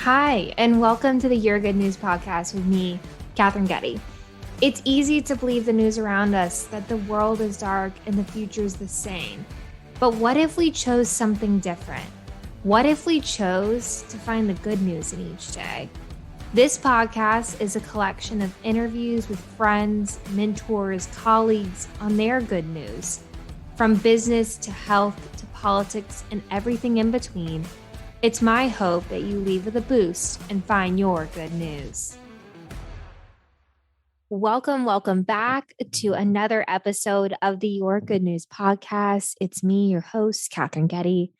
Hi, and welcome to the Your Good News podcast with me, Katherine Getty. It's easy to believe the news around us that the world is dark and the future is the same. But what if we chose something different? What if we chose to find the good news in each day? This podcast is a collection of interviews with friends, mentors, colleagues on their good news. From business to health to politics and everything in between, it's my hope that you leave with a boost and find your good news. Welcome back to another episode of the Your Good News podcast. It's me, your host, Katherine Getty.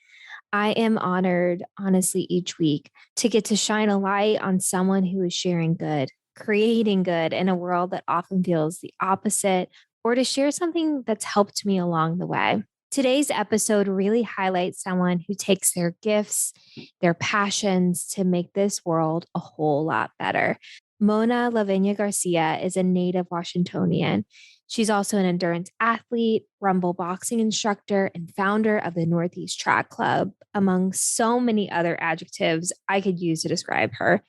I am honored, honestly, each week to get to shine a light on someone who is sharing good, creating good in a world that often feels the opposite, or to share something that's helped me along the way. Today's episode really highlights someone who takes their gifts, their passions to make this world a whole lot better. Mona Laviñia Garcia is a native Washingtonian. She's also an endurance athlete, rumble boxing instructor, and founder of the Northeast Track Club, among so many other adjectives I could use to describe her.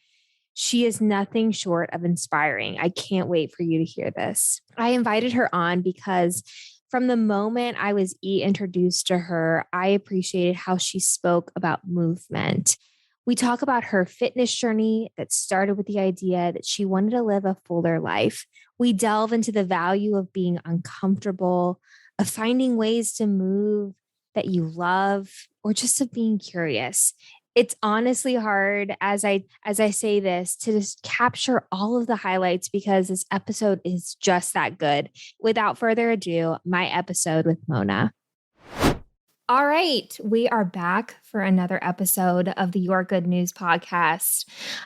She is nothing short of inspiring. I can't wait for you to hear this. I invited her on because from the moment I was introduced to her, I appreciated how she spoke about movement. We talk about her fitness journey that started with the idea that she wanted to live a fuller life. We delve into the value of being uncomfortable, of finding ways to move that you love, or just of being curious. It's honestly hard as I say this to just capture all of the highlights because this episode is just that good. Without further ado, my episode with Mona. All right, we are back for another episode of the Your Good News podcast.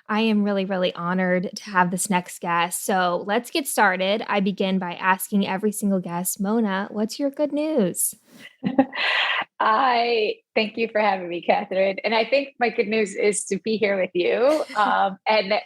I am really honored to have this next guest. So let's get started. I begin by asking every single guest, Mona, what's your good news? I thank you for having me, Katherine. And I think my good news is to be here with you, and that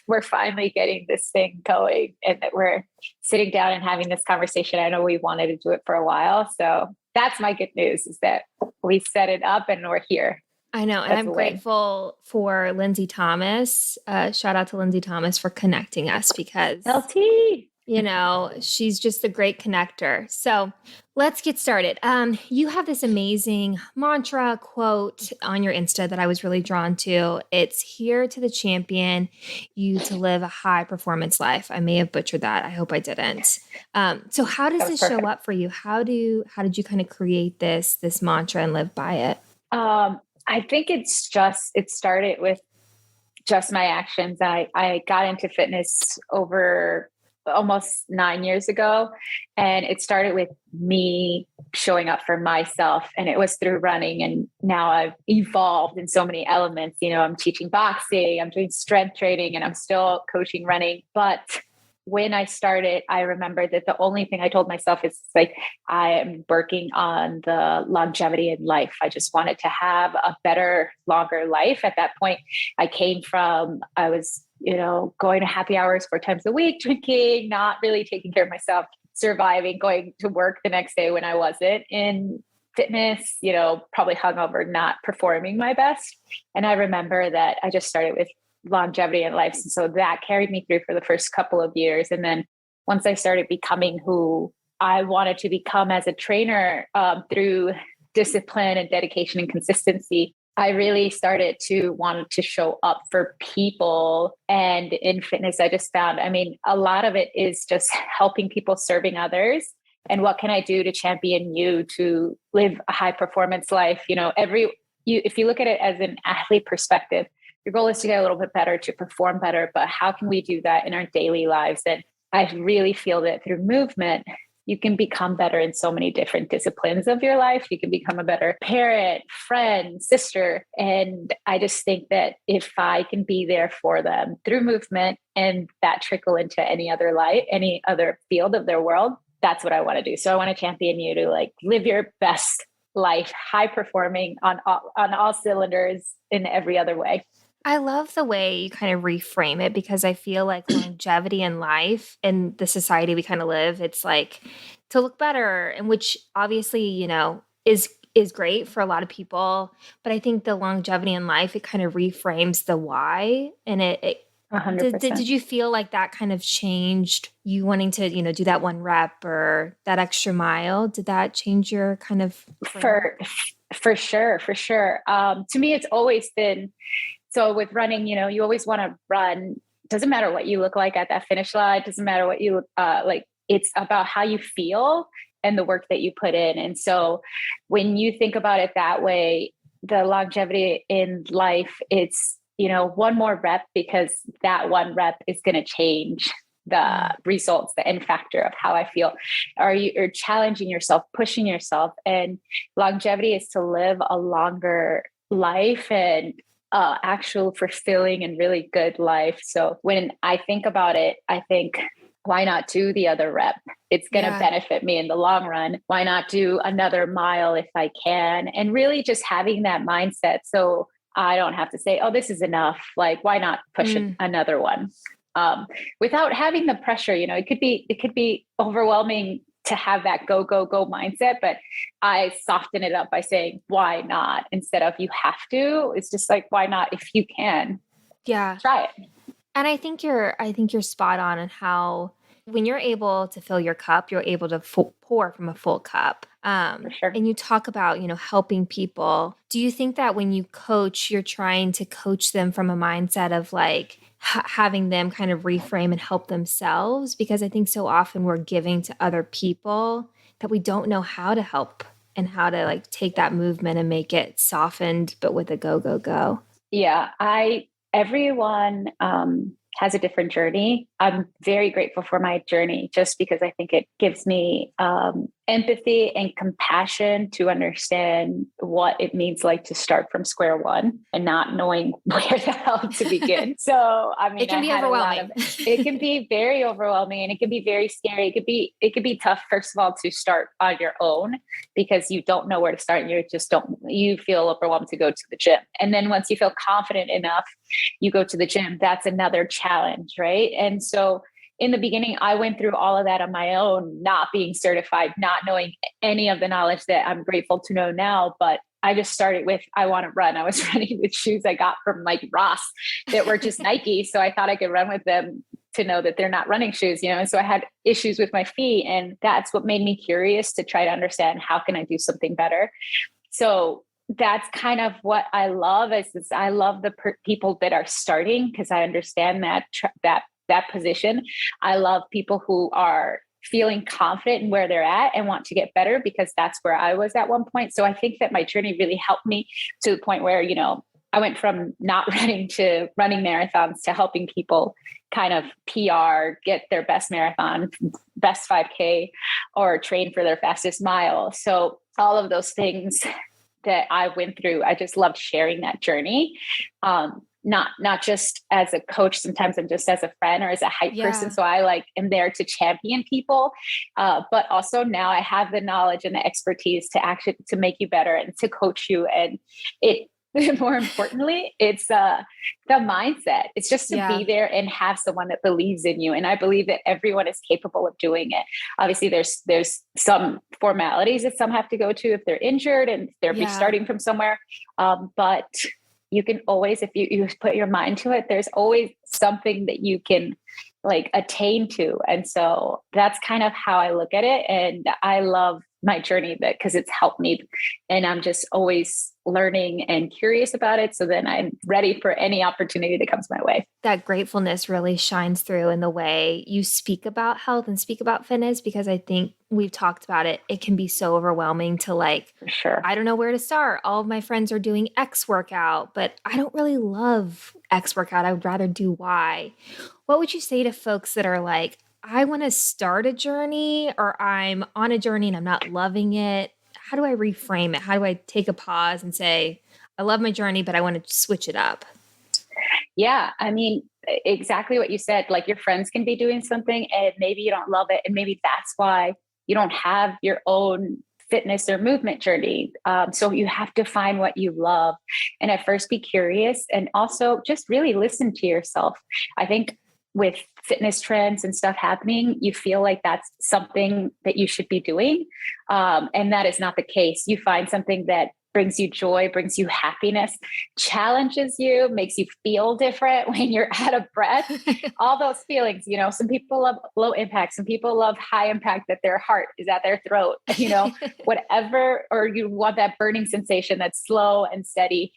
we're finally getting this thing going, and that we're sitting down and having this conversation. I know we wanted to do it for a while, so that's my good news: is that we set it up and we're here. I know, and I'm grateful for Lindsay Thomas. Shout out to Lindsay Thomas for connecting us because LT. You know, she's just a great connector. So let's get started. You have this amazing mantra quote on your Insta that I was really drawn to. It's here to the champion, you to live a high performance life. I may have butchered that. I hope I didn't. So how does this show up for you? How did you kind of create this mantra and live by it? I think it started with just my actions. I got into fitness over almost 9 years ago. And it started with me showing up for myself, and it was through running. And now I've evolved in so many elements. You know, I'm teaching boxing, I'm doing strength training, and I'm still coaching running. But when I started, I remember that the only thing I told myself is like, I am working on the longevity in life. I just wanted to have a better, longer life. At that point, I was going to happy hours 4 times a week, drinking, not really taking care of myself, surviving, going to work the next day when I wasn't in fitness, probably hungover, not performing my best. And I remember that I just started with longevity in life. And so that carried me through for the first couple of years. And then once I started becoming who I wanted to become as a trainer, through discipline and dedication and consistency, I really started to want to show up for people. And in fitness, I just found, a lot of it is just helping people, serving others. And what can I do to champion you to live a high performance life? If you look at it as an athlete perspective, your goal is to get a little bit better, to perform better, but how can we do that in our daily lives? And I really feel that through movement, you can become better in so many different disciplines of your life. You can become a better parent, friend, sister. And I just think that if I can be there for them through movement and that trickle into any other field of their world, that's what I want to do. So I want to champion you to live your best life, high performing on all cylinders in every other way. I love the way you kind of reframe it because I feel like longevity in life and the society we kind of live, it's like to look better, and which obviously, is is great for a lot of people. But I think the longevity in life, it kind of reframes the why. And it 100%. did you feel like that kind of changed you wanting to, do that one rep or that extra mile? Did that change your kind of For sure, for sure. To me, it's always been, so with running, you always want to run. Doesn't matter what you look like at that finish line. Doesn't matter what you like. It's about how you feel and the work that you put in. And so when you think about it that way, the longevity in life, it's, one more rep, because that one rep is going to change the results, the end factor of how I feel. You're challenging yourself, pushing yourself, and longevity is to live a longer life and actual fulfilling and really good life. So when I think about it, I think, why not do the other rep? It's going to benefit me in the long run. Why not do another mile if I can? And really just having that mindset. So I don't have to say, oh, this is enough. Like, why not push another one? Without having the pressure, it could be overwhelming to have that go, go, go mindset, but I soften it up by saying, why not? Instead of you have to, it's just like, why not? If you can, try it. And I think you're spot on in how when you're able to fill your cup, you're able to pour from a full cup. For sure. And you talk about, helping people. Do you think that when you coach, you're trying to coach them from a mindset of like having them kind of reframe and help themselves? Because I think so often we're giving to other people that we don't know how to help and how to like take that movement and make it softened, but with a go, go, go. Yeah. Everyone has a different journey. I'm very grateful for my journey, just because I think it gives me empathy and compassion to understand what it means like to start from square one and not knowing where the hell to begin. So, I mean, it can be overwhelming. It can be very overwhelming, and it can be very scary. It could be tough, first of all, to start on your own, because you don't know where to start. And you feel overwhelmed to go to the gym. And then once you feel confident enough, you go to the gym. That's another challenge, right? And so in the beginning, I went through all of that on my own, not being certified, not knowing any of the knowledge that I'm grateful to know now. But I just started with, I want to run. I was running with shoes I got from like Ross that were just Nike. So I thought I could run with them to know that they're not running shoes, And so I had issues with my feet, and that's what made me curious to try to understand, how can I do something better? So that's kind of what I love is I love the people that are starting, because I understand that position. I love people who are feeling confident in where they're at and want to get better, because that's where I was at one point. So I think that my journey really helped me to the point where, I went from not running to running marathons to helping people kind of PR, get their best marathon, best 5K, or train for their fastest mile. So all of those things that I went through, I just loved sharing that journey. Not just as a coach, sometimes I'm just as a friend or as a hype person. So I am there to champion people. But also now I have the knowledge and the expertise to make you better and to coach you. And more importantly, it's the mindset. It's just to be there and have someone that believes in you. And I believe that everyone is capable of doing it. Obviously there's some formalities that some have to go to if they're injured and they're restarting from somewhere. But you can always, if you put your mind to it, there's always something that you can attain to. And so that's kind of how I look at it. And I love my journey because it's helped me, and I'm just always learning and curious about it. So then I'm ready for any opportunity that comes my way. That gratefulness really shines through in the way you speak about health and speak about fitness, because I think we've talked about it. It can be so overwhelming to For sure. I don't know where to start. All of my friends are doing X workout, but I don't really love X workout. I would rather do Y. What would you say to folks that are like, I want to start a journey, or I'm on a journey and I'm not loving it? How do I reframe it? How do I take a pause and say, I love my journey, but I want to switch it up? Yeah. I mean, exactly what you said. Your friends can be doing something and maybe you don't love it. And maybe that's why you don't have your own fitness or movement journey. So you have to find what you love. And at first be curious, and also just really listen to yourself. I think with fitness trends and stuff happening, you feel like that's something that you should be doing. And that is not the case. You find something that brings you joy, brings you happiness, challenges you, makes you feel different when you're out of breath, all those feelings. Some people love low impact. Some people love high impact, that their heart is at their throat, whatever, or you want that burning sensation that's slow and steady.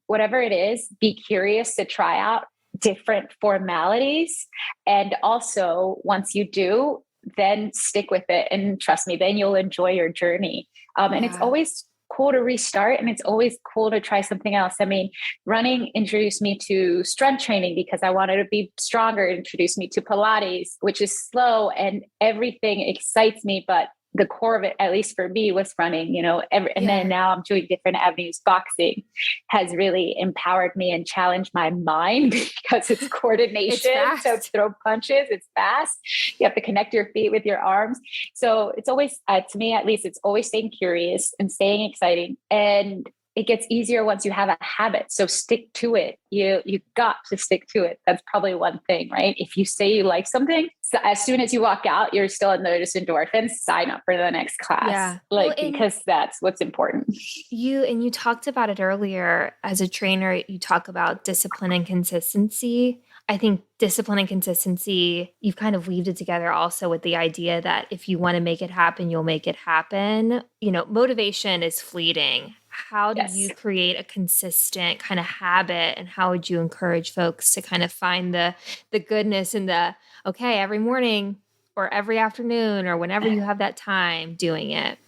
Whatever it is, be curious to try out different formalities. And also, once you do, then stick with it. And trust me, then you'll enjoy your journey. And it's always cool to restart, and it's always cool to try something else. I mean, running introduced me to strength training because I wanted to be stronger. It introduced me to Pilates, which is slow, and everything excites me, but the core of it, at least for me, was running, then now I'm doing different avenues. Boxing has really empowered me and challenged my mind because it's coordination. So it's throw punches, it's fast. You have to connect your feet with your arms. So it's always, to me, at least, it's always staying curious and staying exciting. And it gets easier once you have a habit. So stick to it. You got to stick to it. That's probably one thing, right? If you say you like something, so as soon as you walk out, you're still in those endorphins, sign up for the next class. Because that's what's important. You talked about it earlier as a trainer. You talk about discipline and consistency. I think discipline and consistency, you've kind of weaved it together also with the idea that if you want to make it happen, you'll make it happen. Motivation is fleeting. How do you create a consistent kind of habit, and how would you encourage folks to kind of find the goodness in every morning or every afternoon or whenever you have that time doing it?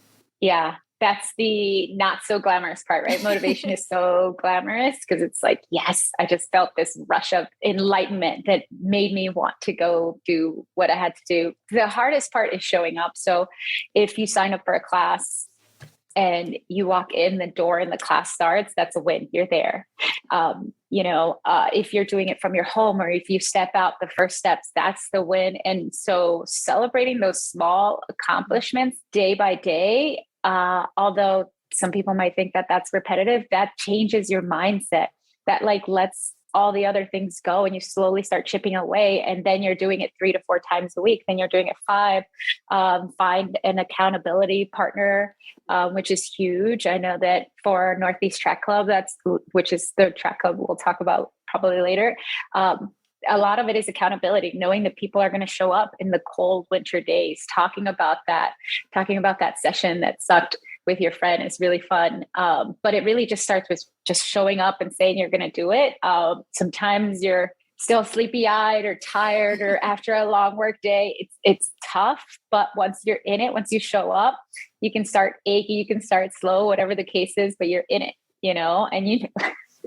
Yeah. That's the not so glamorous part, right? Motivation is so glamorous because it's like, yes, I just felt this rush of enlightenment that made me want to go do what I had to do. The hardest part is showing up. So if you sign up for a class and you walk in the door and the class starts, that's a win. You're there. If you're doing it from your home, or if you step out the first steps, that's the win. And so celebrating those small accomplishments day by day, although some people might think that that's repetitive, that changes your mindset. That lets all the other things go, and you slowly start chipping away, and then you're doing it 3 to 4 times a week. Then you're doing it 5. Find an accountability partner, which is huge. I know that for Northeast Track Club, which is the track club we'll talk about probably later. A lot of it is accountability, knowing that people are going to show up in the cold winter days, talking about that session that sucked with your friend is really fun. But it really just starts with just showing up and saying you're going to do it. Sometimes you're still sleepy eyed or tired, or after a long work day, it's tough. But once you're in it, once you show up, you can start achy, you can start slow, whatever the case is, but you're in it, and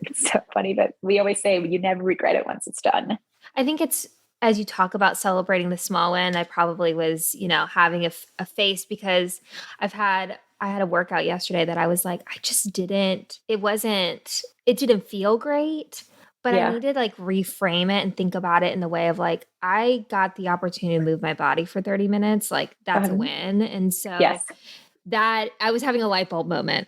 it's so funny, but we always say you never regret it once it's done. I think it's, as you talk about celebrating the small win, I probably was, having a face, because I had a workout yesterday that I was like, it didn't feel great, but I need to reframe it and think about it in the way of I got the opportunity to move my body for 30 minutes. That's a win. And so that I was having a light bulb moment.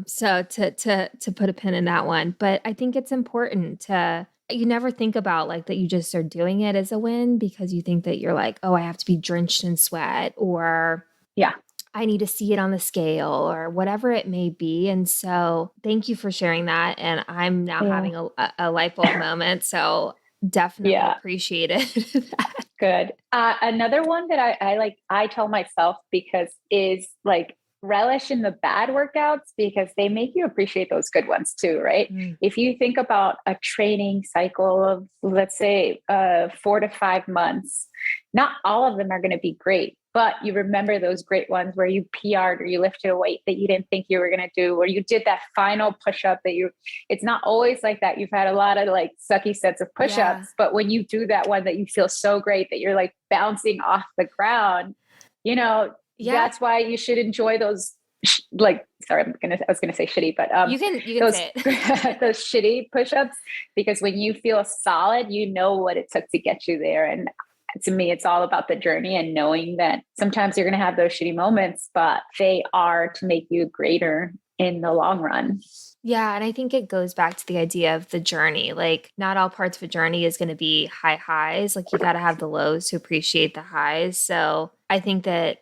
So to put a pin in that one, but I think it's important you never think about that you just are doing it as a win, because you think that you're I have to be drenched in sweat, or I need to see it on the scale, or whatever it may be. And so thank you for sharing that. And I'm now having a light bulb moment. So definitely appreciate it. Good. Another one that I tell myself, because is relish in the bad workouts, because they make you appreciate those good ones too, right? If you think about a training cycle of, let's say, 4 to 5 months, not all of them are going to be great, but you remember those great ones where you PR'd, or you lifted a weight that you didn't think you were going to do, or you did that final push-up it's not always like that. You've had a lot of sucky sets of push-ups, but when you do that one that you feel so great that you're bouncing off the ground, that's why you should enjoy those. Sorry, I was gonna say shitty, but you can those, say it. those shitty push-ups, because when you feel solid, you know what it took to get you there. And to me, it's all about the journey, and knowing that sometimes you're going to have those shitty moments, but they are to make you greater. in the long run. Yeah. And I think it goes back to the idea of the journey. Like, not all parts of a journey is going to be high highs. Like, you got to have the lows to appreciate the highs. So I think that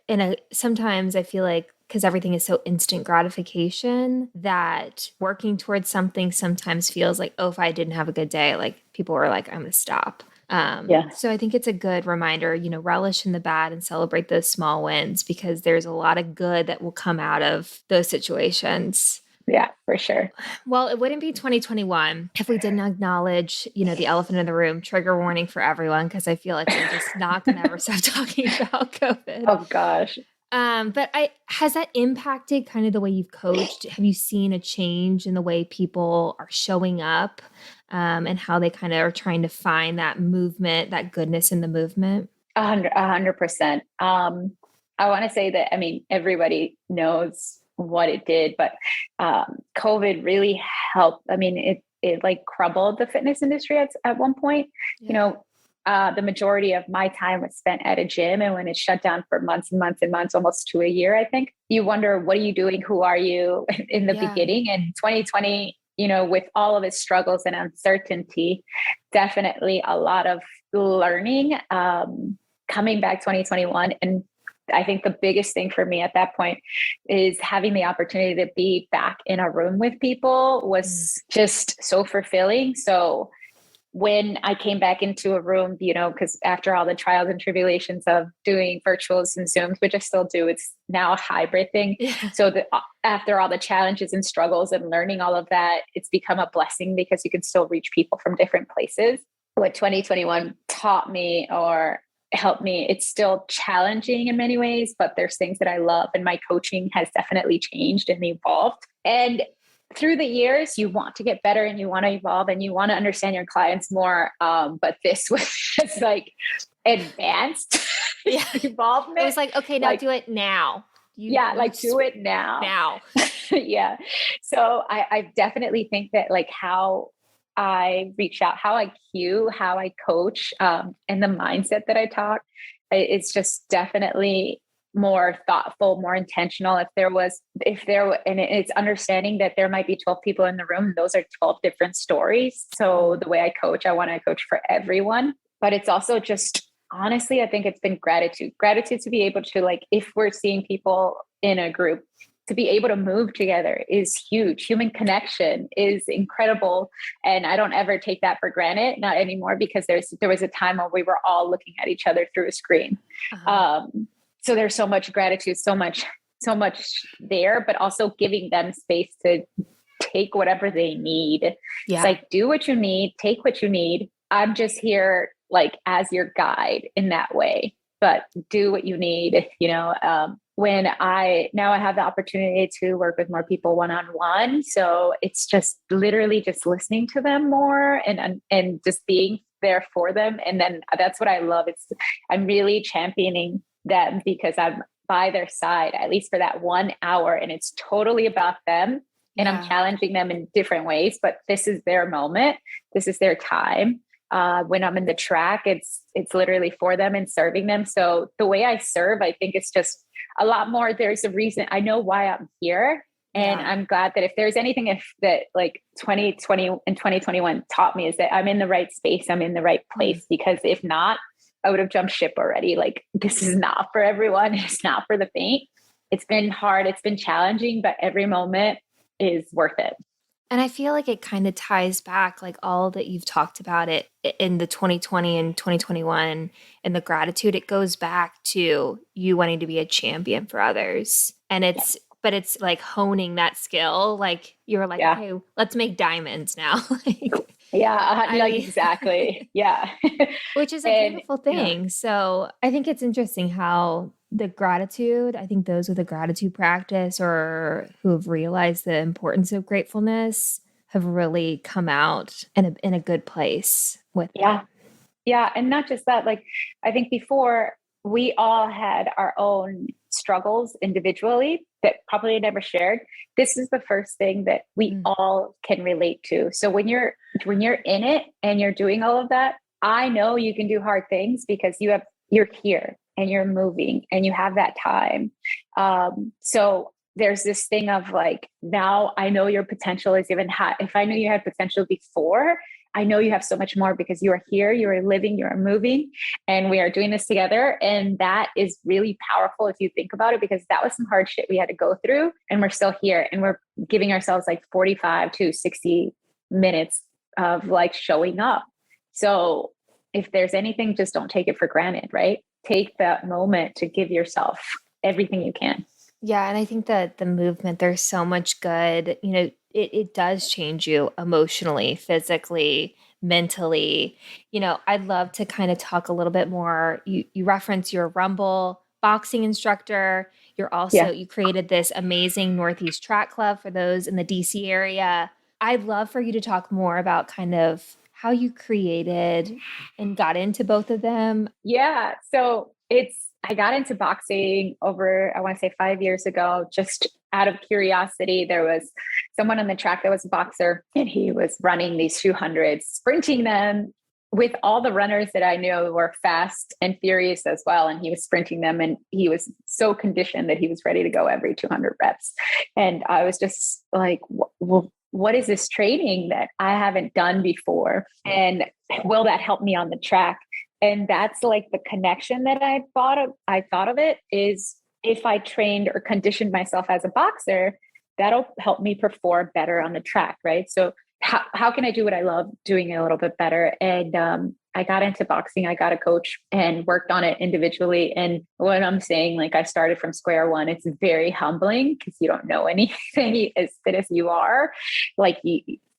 sometimes I feel like, because everything is so instant gratification, that working towards something sometimes feels like, oh, if I didn't have a good day, like people were like, I'm going to stop. Yeah. So I think it's a good reminder, relish in the bad and celebrate those small wins, because there's a lot of good that will come out of those situations. Yeah, for sure. Well, it wouldn't be 2021 if we didn't acknowledge, the elephant in the room. Trigger warning for everyone, because I feel like we're just not going to ever stop talking about COVID. Oh gosh. But has that impacted kind of the way you've coached? Have you seen a change in the way people are showing up, and how they kind of are trying to find that movement, that goodness in the movement? 100%. I want to say that, I mean, everybody knows what it did, but COVID really helped. I mean, it like crumbled the fitness industry at one point. Yeah. The majority of my time was spent at a gym, and when it shut down for months and months and months, almost to a year, I think, you wonder, what are you doing? Who are you in the beginning? And 2020, with all of its struggles and uncertainty, definitely a lot of learning, coming back 2021. And I think the biggest thing for me at that point is having the opportunity to be back in a room with people was just so fulfilling. So when I came back into a room, because after all the trials and tribulations of doing virtuals and Zooms, which I still do, it's now a hybrid thing. Yeah. So after all the challenges and struggles and learning all of that, it's become a blessing because you can still reach people from different places. What 2021 taught me or helped me, it's still challenging in many ways, but there's things that I love, and my coaching has definitely changed and evolved. And through the years, you want to get better and you want to evolve and you want to understand your clients more. But this was just like advanced involvement. It was like, okay, now do it now. Do it now. Now. Yeah. So I definitely think that like how I reach out, how I cue, how I coach, and the mindset that I talk, it's just definitely more thoughtful, more intentional. And it's understanding that there might be 12 people in the room. Those are 12 different stories. So the way I coach, I want to coach for everyone, but it's also just, honestly, I think it's been gratitude to be able to, like, if we're seeing people in a group, to be able to move together is huge. Human connection is incredible. And I don't ever take that for granted, not anymore, because there was a time when we were all looking at each other through a screen. Uh-huh. So there's so much gratitude, so much there, but also giving them space to take whatever they need. Yeah. It's like, do what you need, take what you need. I'm just here like as your guide in that way, but do what you need, when I have the opportunity to work with more people one-on-one. So it's just literally just listening to them more and just being there for them. And then that's what I love. I'm really championing them because I'm by their side, at least for that 1 hour. And it's totally about them. And I'm challenging them in different ways, but this is their moment. This is their time. When I'm in the track, it's literally for them and serving them. So the way I serve, I think it's just a lot more. There's a reason. I know why I'm here. And I'm glad that if there's anything that like 2020 and 2021 taught me, is that I'm in the right space. I'm in the right place, because if not, I would have jumped ship already. Like, this is not for everyone. It's not for the faint. It's been hard. It's been challenging, but every moment is worth it. And I feel like it kind of ties back, like all that you've talked about it in the 2020 and 2021 and the gratitude. It goes back to you wanting to be a champion for others. And but it's like honing that skill. Like you're like, okay, let's make diamonds now. Exactly. Yeah. Which is a beautiful thing. Yeah. So I think it's interesting how the gratitude, I think those with a gratitude practice or who have realized the importance of gratefulness have really come out in a good place with that. Yeah. And not just that, like, I think before we all had our own struggles individually that probably never shared. This is the first thing that we all can relate to. So when you're in it and you're doing all of that, I know you can do hard things because you're here and you're moving and you have that time. So there's this thing of like, now I know your potential is even high. If I knew you had potential before, I know you have so much more because you are here, you are living, you are moving, and we are doing this together. And that is really powerful if you think about it, because that was some hard shit we had to go through, and we're still here, and we're giving ourselves like 45 to 60 minutes of like showing up. So if there's anything, just don't take it for granted, right? Take that moment to give yourself everything you can. Yeah. And I think that the movement, there's so much good, it does change you emotionally, physically, mentally. I'd love to kind of talk a little bit more. You reference your Rumble boxing instructor. Yeah. You created this amazing Northeast Track Club for those in the DC area. I'd love for you to talk more about kind of how you created and got into both of them. Yeah. I got into boxing over, I want to say 5 years ago, just out of curiosity. There was someone on the track that was a boxer, and he was running these 200s, sprinting them with all the runners that I knew were fast and furious as well. And he was sprinting them, and he was so conditioned that he was ready to go every 200 reps. And I was just like, well, what is this training that I haven't done before? And will that help me on the track? And that's like the connection that I thought of it is, if I trained or conditioned myself as a boxer, that'll help me perform better on the track. Right. So how can I do what I love doing a little bit better? And I got into boxing. I got a coach and worked on it individually. And what I'm saying, like, I started from square one. It's very humbling because you don't know anything as fit as you are. Like,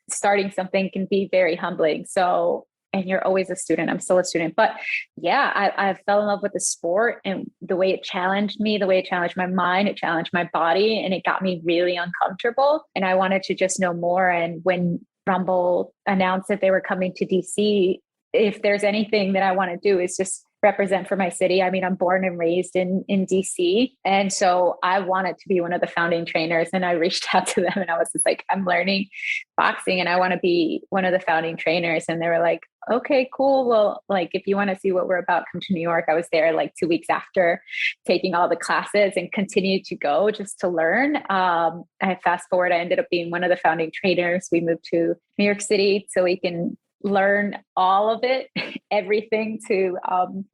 starting something can be very humbling. So, and you're always a student. I'm still a student, but yeah, I fell in love with the sport and the way it challenged me, the way it challenged my mind, it challenged my body, and it got me really uncomfortable. And I wanted to just know more. And when Rumble announced that they were coming to DC, if there's anything that I want to do is just represent for my city. I mean, I'm born and raised in DC. And so I wanted to be one of the founding trainers, and I reached out to them and I was just like, I'm learning boxing and I want to be one of the founding trainers. And they were like, okay, cool. Well, like, if you want to see what we're about, come to New York. I was there like 2 weeks after taking all the classes and continued to go just to learn. I fast forward, I ended up being one of the founding trainers. We moved to New York City so we can learn all of it, everything to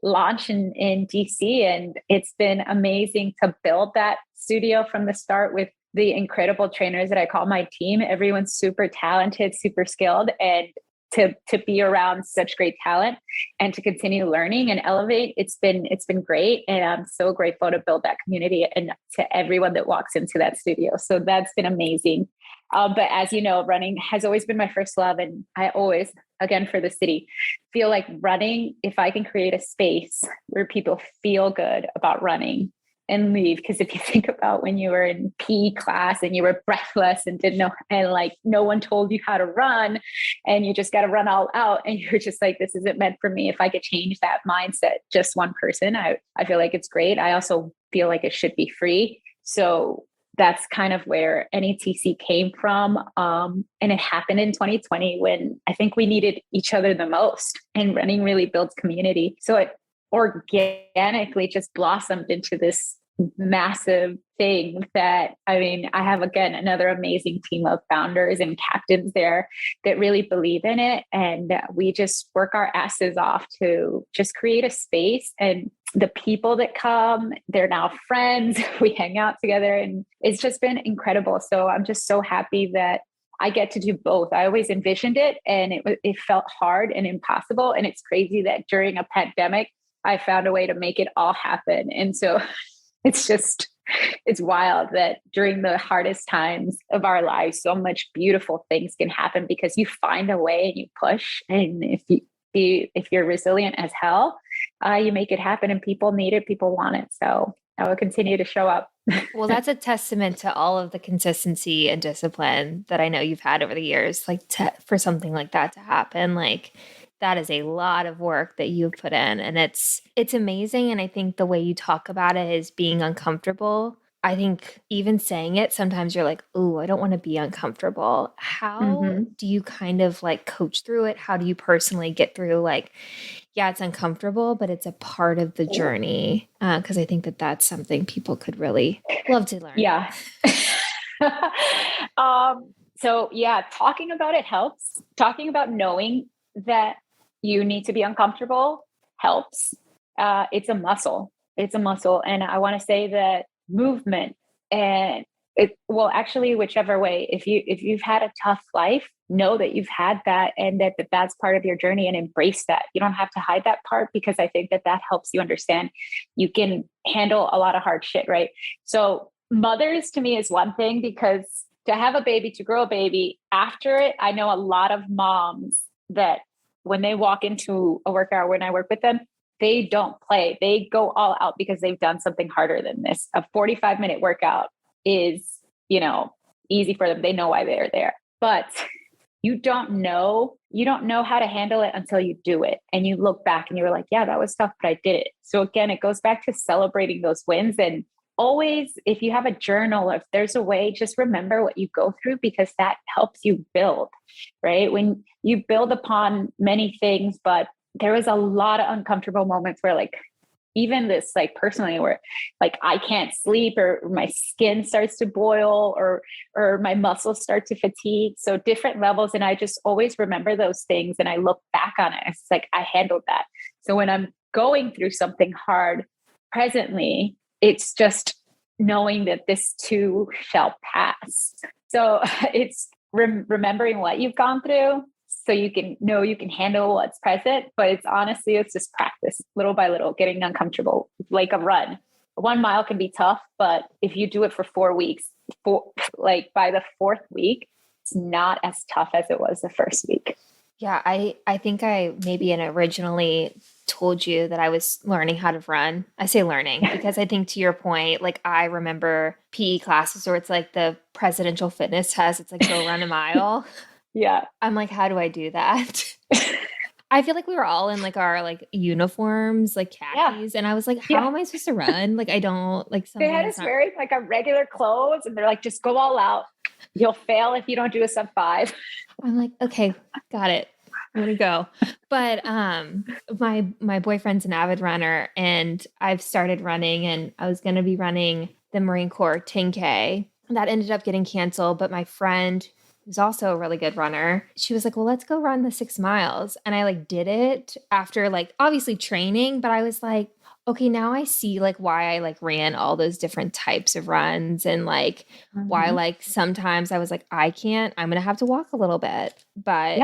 launch in DC. And it's been amazing to build that studio from the start with the incredible trainers that I call my team. Everyone's super talented, super skilled, and to be around such great talent and to continue learning and elevate, it's been great. And I'm so grateful to build that community and to everyone that walks into that studio. So that's been amazing. But as you know, running has always been my first love. And I always, again, for the city, feel like running, if I can create a space where people feel good about running and leave. Because if you think about when you were in PE class and you were breathless and didn't know, and like no one told you how to run and you just got to run all out and you're just like, this isn't meant for me. If I could change that mindset, just one person, I feel like it's great. I also feel like it should be free. So that's kind of where NETC came from. And it happened in 2020 when I think we needed each other the most, and running really builds community. So it organically just blossomed into this massive thing that, I mean, I have, again, another amazing team of founders and captains there that really believe in it. And we just work our asses off to just create a space. And the people that come, they're now friends. We hang out together and it's just been incredible. So I'm just so happy that I get to do both. I always envisioned it and it felt hard and impossible. And it's crazy that during a pandemic, I found a way to make it all happen. And so it's wild that during the hardest times of our lives, so much beautiful things can happen because you find a way and you push. And if you're resilient as hell, you make it happen, and people need it. People want it. So I will continue to show up. Well, that's a testament to all of the consistency and discipline that I know you've had over the years, like for something like that to happen. Like, that is a lot of work that you've put in, and it's amazing. And I think the way you talk about it is being uncomfortable. I think even saying it, sometimes you're like, oh, I don't want to be uncomfortable. How do you kind of like coach through it? How do you personally get through, like, yeah, it's uncomfortable, but it's a part of the journey. Because I think that that's something people could really love to learn. Yeah. So yeah, talking about it helps. Talking about knowing that you need to be uncomfortable helps. It's a muscle. It's a muscle. And I want to say that movement and actually, whichever way, if you've had a tough life, know that you've had that and that's part of your journey and embrace that. You don't have to hide that part, because I think that helps you understand you can handle a lot of hard shit, right? So mothers to me is one thing, because to have a baby, to grow a baby after it, I know a lot of moms that when they walk into a workout, when I work with them, they don't play. They go all out because they've done something harder than this. A 45-minute workout is, easy for them. They know why they're there, but you don't know how to handle it until you do it. And you look back and you're like, yeah, that was tough, but I did it. So again, it goes back to celebrating those wins. And always, if you have a journal, if there's a way, just remember what you go through, because that helps you build, right? When you build upon many things, but there was a lot of uncomfortable moments where, like, even this, like, personally, where like I can't sleep, or my skin starts to boil, or my muscles start to fatigue. So different levels. And I just always remember those things. And I look back on it. It's like, I handled that. So when I'm going through something hard presently, it's just knowing that this too shall pass. So it's remembering what you've gone through, so you can know you can handle what's present. But it's just practice, little by little, getting uncomfortable, like a run. 1 mile can be tough, but if you do it for 4 weeks, by the 4th week, it's not as tough as it was the first week. Yeah, I think I maybe originally told you that I was learning how to run. I say learning because I think, to your point, like, I remember PE classes where it's like the presidential fitness test. It's like, go run a mile. Yeah. I'm like, how do I do that? I feel like we were all in like our like uniforms, like khakis. And I was like, how am I supposed to run? Like, I don't like something. They had us wearing like a regular clothes, and they're like, just go all out. You'll fail if you don't do a sub 5. I'm like, okay, got it. I'm gonna go. But my boyfriend's an avid runner, and I've started running, and I was gonna be running the Marine Corps 10K. That ended up getting canceled, but my friend, who's also a really good runner, she was like, well, let's go run the 6 miles. And I like did it after like obviously training, but I was like, okay, now I see like why I like ran all those different types of runs, and like why like sometimes I was like, I'm going to have to walk a little bit. But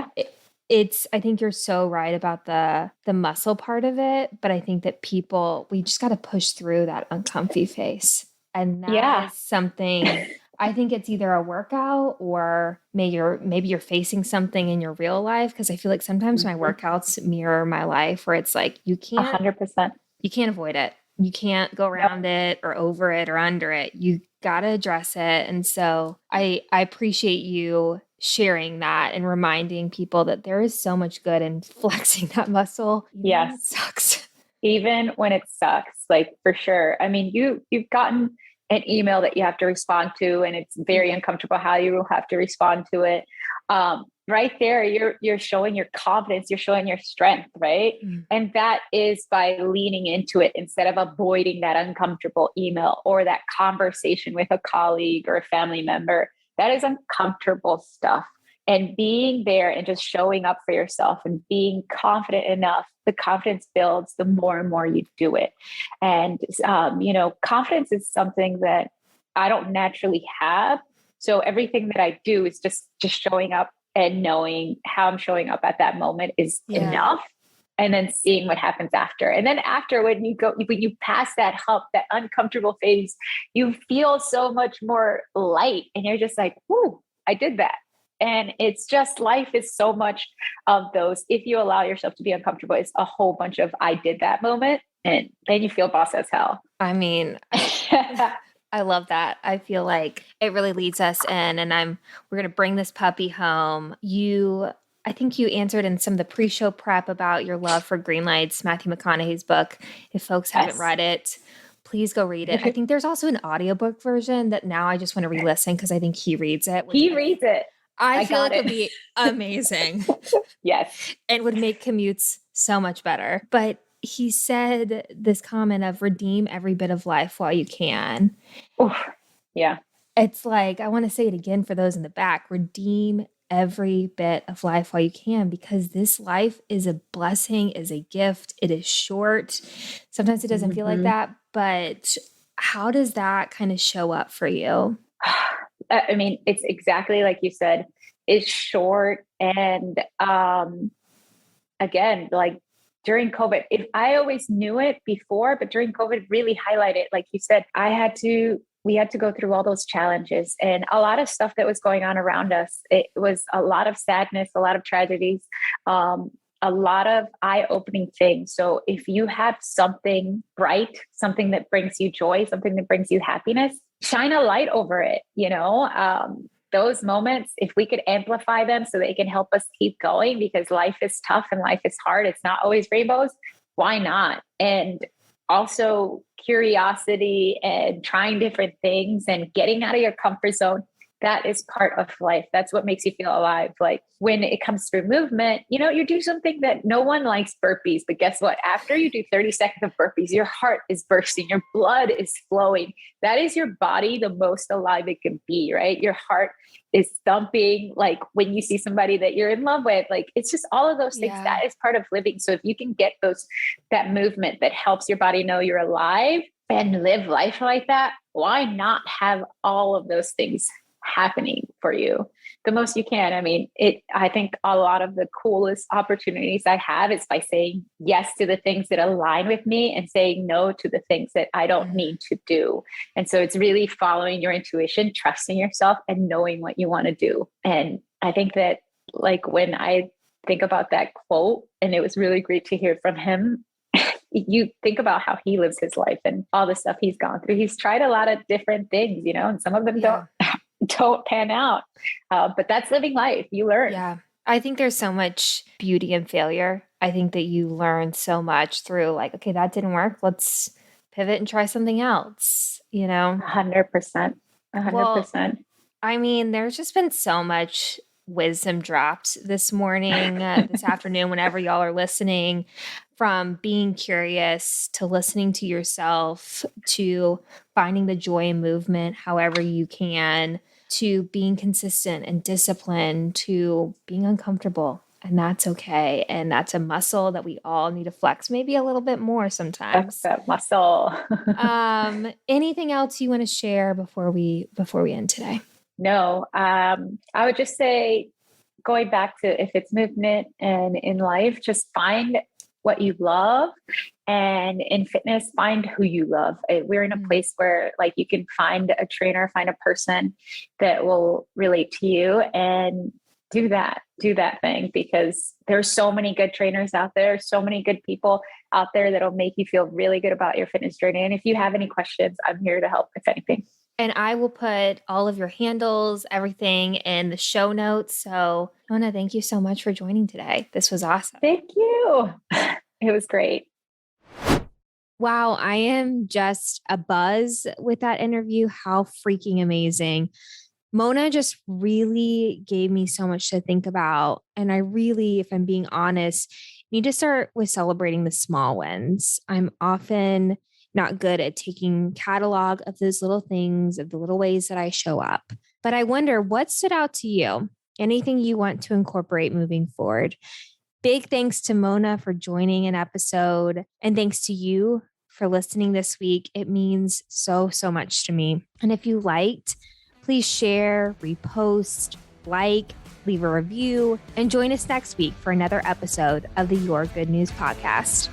I think you're so right about the muscle part of it. But I think that we just got to push through that uncomfy phase. And that is something, I think it's either a workout, or maybe you're facing something in your real life. Because I feel like sometimes my workouts mirror my life, where it's like, you can't 100%. You can't avoid it. You can't go around it or over it or under it. You got to address it. And so I appreciate you sharing that and reminding people that there is so much good in flexing that muscle. Yes. It sucks. Even when it sucks, like, for sure. I mean, you've gotten an email that you have to respond to, and it's very uncomfortable how you will have to respond to it. Right there, you're showing your confidence, you're showing your strength, right? And that is by leaning into it instead of avoiding that uncomfortable email or that conversation with a colleague or a family member. That is uncomfortable stuff. And being there and just showing up for yourself and being confident enough, the confidence builds the more and more you do it. And, confidence is something that I don't naturally have. So everything that I do is just showing up, and knowing how I'm showing up at that moment is enough. And then seeing what happens after. And then after, when you pass that hump, that uncomfortable phase, you feel so much more light, and you're just like, whoo, I did that. And it's just, life is so much of those. If you allow yourself to be uncomfortable, it's a whole bunch of I did that moment. And then you feel boss as hell. I mean, I love that. I feel like it really leads us in, and we're going to bring this puppy home. I think you answered in some of the pre-show prep about your love for Green Lights, Matthew McConaughey's book. If folks haven't read it, please go read it. I think there's also an audiobook version that now I just want to re-listen, because I think he reads it. He reads it. I feel like it would be amazing. Yes. And would make commutes So much better. But he said this comment of redeem every bit of life while you can. Oof. Yeah. It's like, I want to say it again for those in the back, redeem every bit of life while you can, because this life is a blessing, is a gift. It is short. Sometimes it doesn't feel like that, but how does that kind of show up for you? I mean, it's exactly like you said, it's short. And again, like during COVID, if I always knew it before, but during COVID really highlighted, like you said, we had to go through all those challenges and a lot of stuff that was going on around us. It was a lot of sadness, a lot of tragedies, a lot of eye-opening things. So if you have something bright, something that brings you joy, something that brings you happiness, shine a light over it, those moments, if we could amplify them so they can help us keep going, because life is tough and life is hard. It's not always rainbows. Why not? And also curiosity and trying different things and getting out of your comfort zone. That is part of life. That's what makes you feel alive. Like when it comes through movement, you do something that no one likes, burpees, but guess what? After you do 30 seconds of burpees, your heart is bursting, your blood is flowing. That is your body the most alive it can be, right? Your heart is thumping. Like when you see somebody that you're in love with, like it's just all of those things. Yeah. That is part of living. So if you can get that movement that helps your body know you're alive and live life like that, why not have all of those things happening for you the most you can? I mean, I think a lot of the coolest opportunities I have is by saying yes to the things that align with me and saying no to the things that I don't need to do. And so it's really following your intuition, trusting yourself and knowing what you want to do. And I think that like when I think about that quote, and it was really great to hear from him, you think about how he lives his life and all the stuff he's gone through. He's tried a lot of different things, and some of them don't pan out. But that's living life. You learn. Yeah. I think there's so much beauty in failure. I think that you learn so much through like, okay, that didn't work. Let's pivot and try something else, 100%. 100%. Well, I mean, there's just been so much wisdom dropped this morning, this afternoon, whenever y'all are listening, from being curious to listening to yourself, to finding the joy in movement however you can, to being consistent and disciplined, to being uncomfortable. And that's okay. And that's a muscle that we all need to flex maybe a little bit more sometimes. That's that muscle. Anything else you want to share before we end today? No, I would just say, going back to if it's movement and in life, just find what you love, and in fitness, find who you love. We're in a place where like you can find a trainer, find a person that will relate to you, and do that thing, because there's so many good trainers out there, so many good people out there that'll make you feel really good about your fitness journey. And if you have any questions, I'm here to help if anything. And I will put all of your handles, everything in the show notes. So Mona, thank you so much for joining today. This was awesome. Thank you. It was great. Wow, I am just abuzz with that interview. How freaking amazing. Mona just really gave me so much to think about. And I really, if I'm being honest, need to start with celebrating the small wins. I'm often not good at taking catalog of those little things, of the little ways that I show up. But I wonder what stood out to you? Anything you want to incorporate moving forward? Big thanks to Mona for joining an episode. And thanks to you for listening this week. It means so, so much to me. And if you liked, please share, repost, leave a review, and join us next week for another episode of the Your Good News podcast.